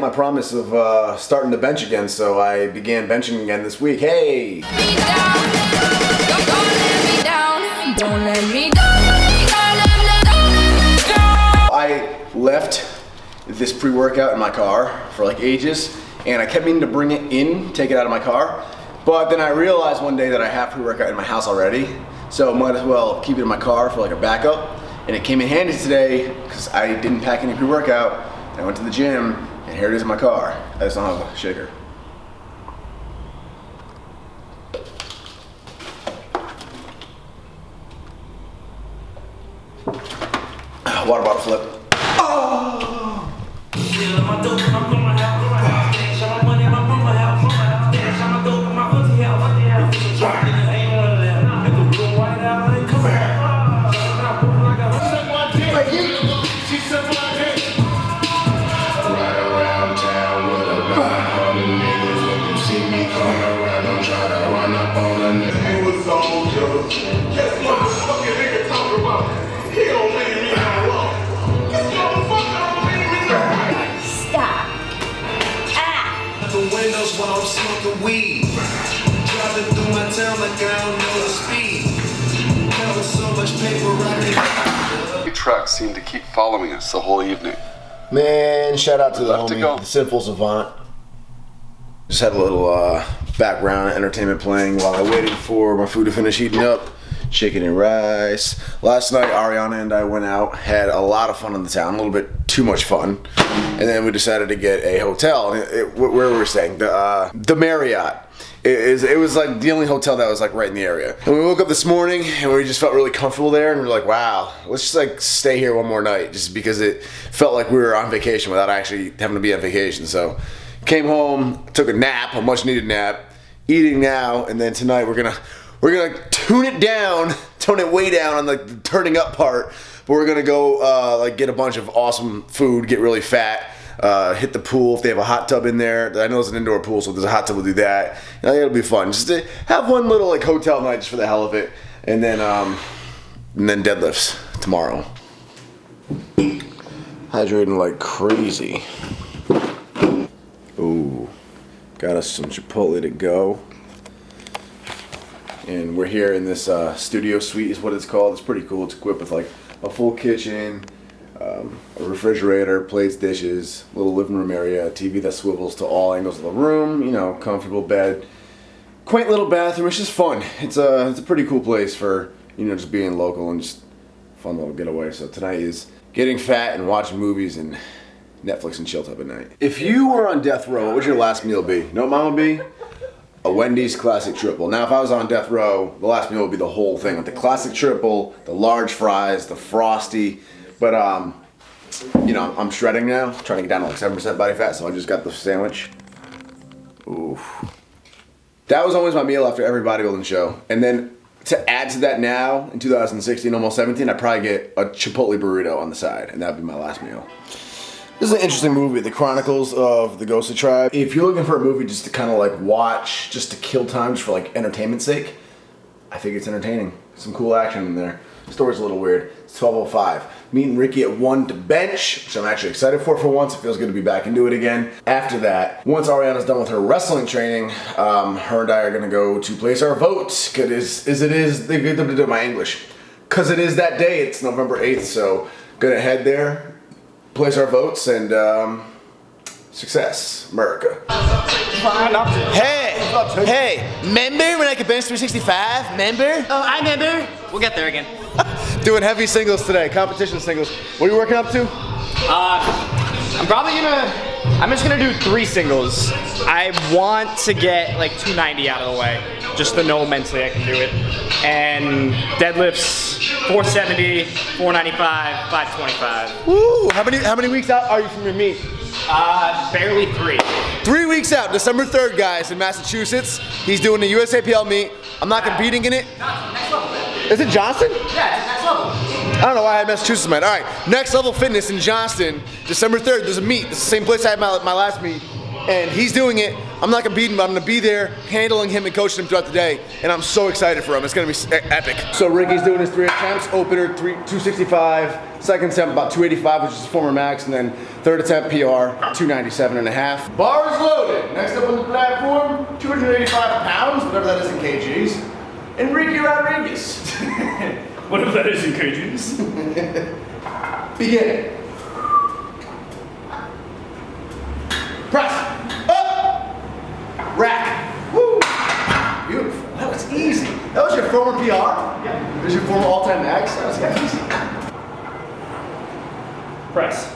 my promise of starting to bench again, so I began benching again this week. Hey! I left this pre-workout in my car for like ages, and I kept meaning to bring it in, take it out of my car, but then I realized one day that I have pre-workout in my house already, so might as well keep it in my car for like a backup. And it came in handy today because I didn't pack any pre-workout. I went to the gym, and here it is in my car. I just don't have a shaker. Water bottle flip. Oh! While I'm smoking weed, driving through my town like I don't know the speed. There was so much paper riding. Trucks seem to keep following us the whole evening. Man, shout out to the homie, the Sinful Savant. Just had a little background entertainment playing while I waited for my food to finish heating up. Chicken and rice. Last night, Ariana and I went out, had a lot of fun in the town, a little bit too much fun, and then we decided to get a hotel. Where we were staying, the Marriott. It was like the only hotel that was like right in the area. And we woke up this morning and we just felt really comfortable there, and we were like, wow, let's just like stay here one more night, just because it felt like we were on vacation without actually having to be on vacation. So came home, took a nap, a much needed nap, eating now, and then tonight we're gonna tone it way down on the turning up part, but we're gonna go like get a bunch of awesome food, get really fat, hit the pool if they have a hot tub in there. I know it's an indoor pool, so if there's a hot tub, we'll do that. I think it'll be fun. Just to have one little like hotel night just for the hell of it, and then deadlifts tomorrow. Hydrating like crazy. Ooh, got us some Chipotle to go. And we're here in this studio suite is what it's called. It's pretty cool. It's equipped with like a full kitchen, a refrigerator, plates, dishes, little living room area, a TV that swivels to all angles of the room, you know, comfortable bed, quaint little bathroom. It's just fun. It's a pretty cool place for, you know, just being local and just fun little getaway. So tonight is getting fat and watching movies and Netflix and chill type of night. If you were on death row, what would your last meal be? You know what mine would be? A Wendy's classic triple. Now if I was on death row, the last meal would be the whole thing, with the classic triple, the large fries, the frosty, but you know, I'm shredding now, trying to get down to like 7% body fat, so I just got the sandwich. Oof. That was always my meal after every bodybuilding show. And then to add to that now, in 2016, almost 17, I'd probably get a Chipotle burrito on the side, and that'd be my last meal. This is an interesting movie, The Chronicles of the Ghostly Tribe. If you're looking for a movie just to kind of like watch, just to kill time, just for like entertainment's sake, I think it's entertaining. Some cool action in there. The story's a little weird. It's 12:05. Meeting Ricky at 1 to bench, which I'm actually excited for once. It feels good to be back into it again. After that, once Ariana's done with her wrestling training, her and I are gonna go to place our votes. Cause it is my English. Cause it is that day, it's November 8th, so gonna head there, place our votes, and success, America. Hey, remember when I could bench 365? Remember? Oh, I remember. We'll get there again. Doing heavy singles today, competition singles. What are you working up to? I'm just gonna do 3 singles. I want to get like 290 out of the way, just to know mentally I can do it. And deadlifts, 470, 495, 525. Woo! How many weeks out are you from your meet? Barely 3. 3 weeks out, December 3rd, guys, in Massachusetts. He's doing the USAPL meet. I'm not competing in it. Next level. Is it Johnston? Yeah, it's next level. I don't know why I had Massachusetts in mind. All right, Next Level Fitness in Johnston, December 3rd. There's a meet. It's the same place I had my last meet, and he's doing it. I'm not gonna beat him, but I'm gonna be there handling him and coaching him throughout the day, and I'm so excited for him. It's gonna be epic. So Ricky's doing his 3 attempts, opener 265, second attempt about 285, which is his former max, and then third attempt PR 297.5. Bar is loaded. Next up on the platform, 285 pounds, whatever that is in kgs, Enrique Rodriguez. Whatever that is in kgs. Begin. Press. Up. Rack. Woo. Beautiful. That was easy. That was your former PR? Yeah. That was your former all-time max? That was easy. Press.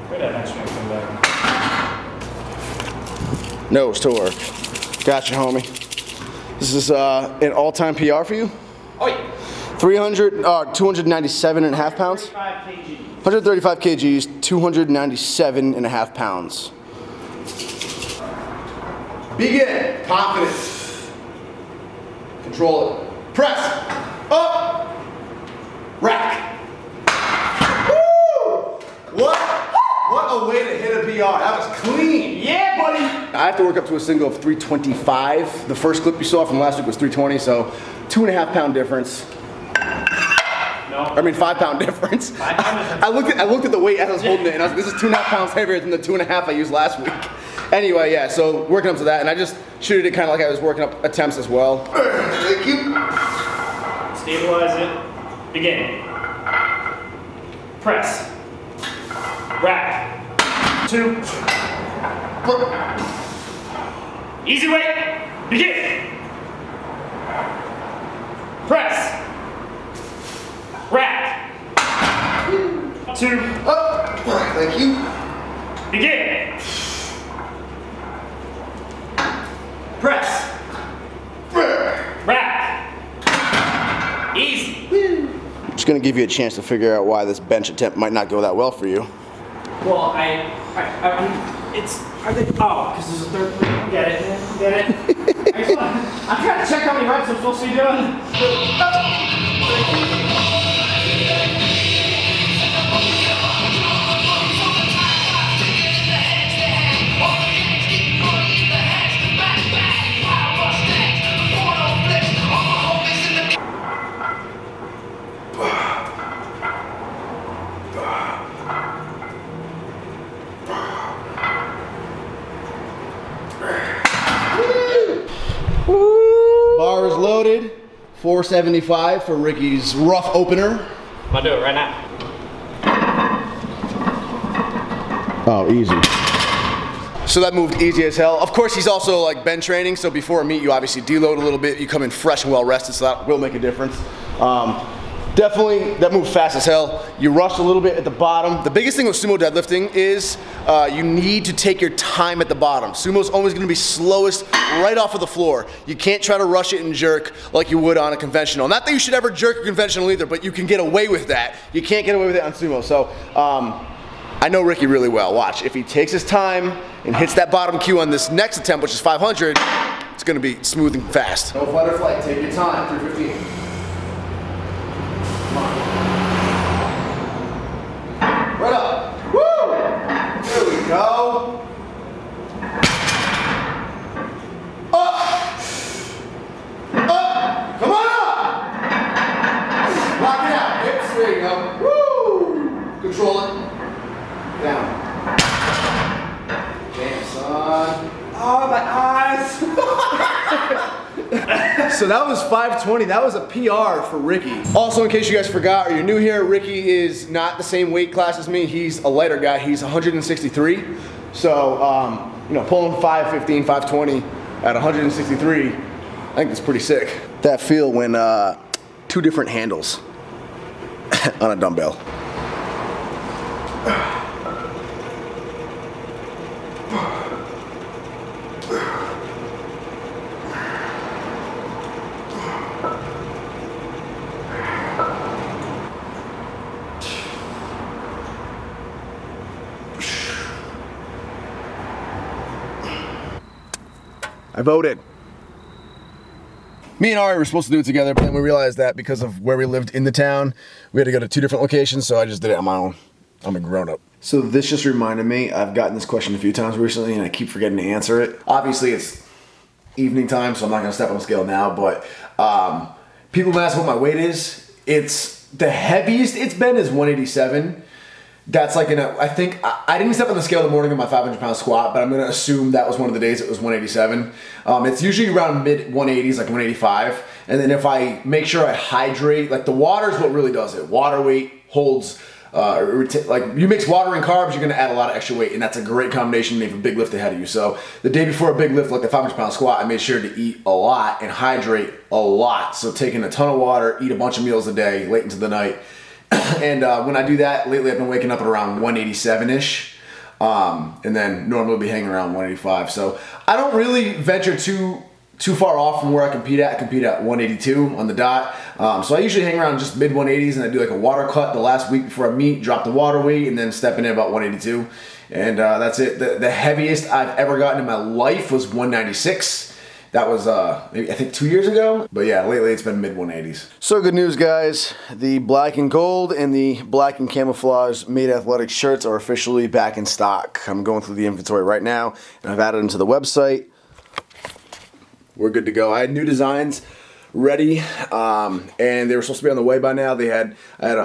Where'd that next one come back? Nose to work. Gotcha, homie. This is an all-time PR for you? Oh yeah. 297.5 pounds? 35 kg. 135 kgs, 297.5 pounds. Begin. Confidence. Control it. Press. Up. Rack. Woo! What a way to hit a PR. That was clean. Yeah, buddy. I have to work up to a single of 325. The first clip you saw from last week was 320, so 2.5 pound difference. No. I mean 5 pound difference. 5 pound difference. I looked at the weight as I was holding it, and this is 2.5 pounds heavier than the 2.5 I used last week. Anyway, yeah, so working up to that, and I just shooted it kind of like I was working up attempts as well. Thank you. Stabilize it. Begin. Press. Rack. 2. Easy weight. Begin. Press. Rack. 2. Up. Thank you. Begin. Press. Rack. Easy. Just gonna give you a chance to figure out why this bench attempt might not go that well for you. Well, it's, are they, oh, because there's a third plate. Get it. I'm trying to check how many reps I'm supposed to be doing. Bar is loaded. 475 for Ricky's rough opener. I'm gonna do it right now. Oh, easy. So that moved easy as hell. Of course, he's also like bench training, so before a meet, you obviously deload a little bit. You come in fresh and well rested, so that will make a difference. Definitely, that moved fast as hell. You rushed a little bit at the bottom. The biggest thing with sumo deadlifting is you need to take your time at the bottom. Sumo's always gonna be slowest right off of the floor. You can't try to rush it and jerk like you would on a conventional. Not that you should ever jerk a conventional either, but you can get away with that. You can't get away with it on sumo. So I know Ricky really well. Watch, if he takes his time and hits that bottom cue on this next attempt, which is 500, it's gonna be smooth and fast. No fight or flight, take your time, 315. Right up. Woo! There we go. Up. Up. Come on up. Lock it out. Hips. There you go. Woo! Control it. Down. Damn, son. Oh, my eyes. So that was 520. That was a PR for Ricky. Also, in case you guys forgot or you're new here, Ricky is not the same weight class as me. He's a lighter guy. He's 163. So, you know, pulling 515, 520 at 163, I think that's pretty sick. That feel when 2 different handles on a dumbbell. I voted. Me and Ari were supposed to do it together, but then we realized that because of where we lived in the town, we had to go to 2 different locations, so I just did it on my own. I'm a grown-up. So this just reminded me, I've gotten this question a few times recently and I keep forgetting to answer it. Obviously it's evening time, so I'm not gonna step on the scale now, but people ask what my weight is. It's the heaviest it's been is 187. That's like I think I didn't step on the scale the morning of my 500-pound squat, but I'm gonna assume that was one of the days it was 187. It's usually around mid 180s, like 185. And then if I make sure I hydrate, like the water is what really does it. Water weight holds, like you mix water and carbs, you're gonna add a lot of extra weight, and that's a great combination to make a big lift ahead of you. So the day before a big lift, like the 500-pound squat, I made sure to eat a lot and hydrate a lot. So taking a ton of water, eat a bunch of meals a day, late into the night. And when I do that, lately I've been waking up at around 187-ish. And then normally be hanging around 185. So I don't really venture too far off from where I compete at. I compete at 182 on the dot. So I usually hang around just mid 180s, and I do like a water cut the last week before I meet, drop the water weight, and then stepping in about 182. And that's it. The heaviest I've ever gotten in my life was 196. That was maybe I think 2 years ago. But yeah, lately it's been mid 180s. So good news, guys. The black and gold and the black and camouflage Made Athletic shirts are officially back in stock. I'm going through the inventory right now, and I've added them to the website. We're good to go. I had new designs ready, and they were supposed to be on the way by now. I had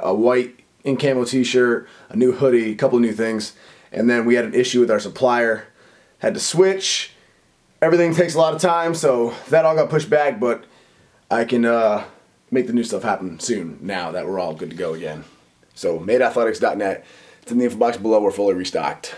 a white in camo t-shirt, a new hoodie, a couple of new things, and then we had an issue with our supplier. Had to switch. Everything takes a lot of time, so that all got pushed back, but I can make the new stuff happen soon now that we're all good to go again. So madeathletics.net. It's in the info box below. We're fully restocked.